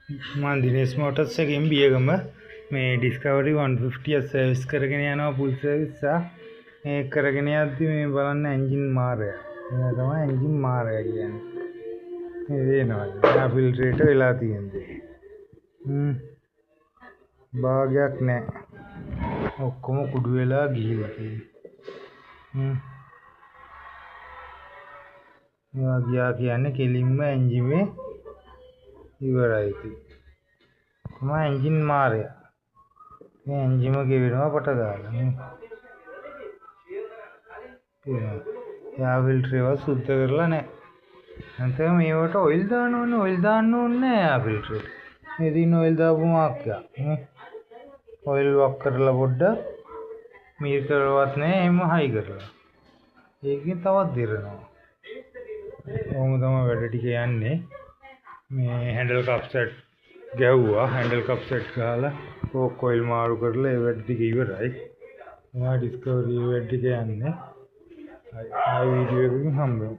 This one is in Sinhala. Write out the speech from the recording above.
මම දිනේෂ් මෝටර්ස් එකෙන් බියගම මේ ඩිස්කවරි 150 සර්විස් කරගෙන යනවා ෆුල් සර්විස් මේ කරගෙන යද්දි මේ බලන්න එන්ජින් මාරය. මේ තමයි එන්ජින් මාරය කියන්නේ. මේ වෙනවා. ආ ෆිල්ටරේට වෙලා තියෙන්නේ. භාගයක් නැහැ. ඔක්කොම කුඩු වෙලා ගිහිලා තියෙන්නේ. මේවා ගියා කියන්නේ කෙලින්ම එන්ජිමේ ඉවරයි ඉතින්. තමයි එන්ජින් මාරය. මේ එන්ජිම ගෙවෙනවා පට ගාලා. යා ෆිල්ටර් ඒවා සුද්ධ කරලා නැහැ. නැත්නම් මේවට ඔයිල් දාන්න ඕනේ. ඔයිල් දාන්න ඕනේ නැහැ යා ෆිල්ටර්. මේ දින ඔයිල් දාපු මාක්කා. ඔයිල් වක් කරලා පොඩ්ඩක් මීටරවත් නැහැ එම්ම හයි කරලා. ඒකෙන් තවත් දිරනවා. ඔහොම තමයි වැඩ ටික යන්නේ. මේ හැන්ඩල් කප් සෙට් ගැව්වා. හැන්ඩල් කප් සෙට් ගහලා ඕක් ඔයිල් මාරු කරලා ඒ වැඩ ටික ඉවරයි. මම ඩිස්කවරි වැඩ ටික යන්නේ. ආයි වීඩියෝ එකකින් හම්බෙමු.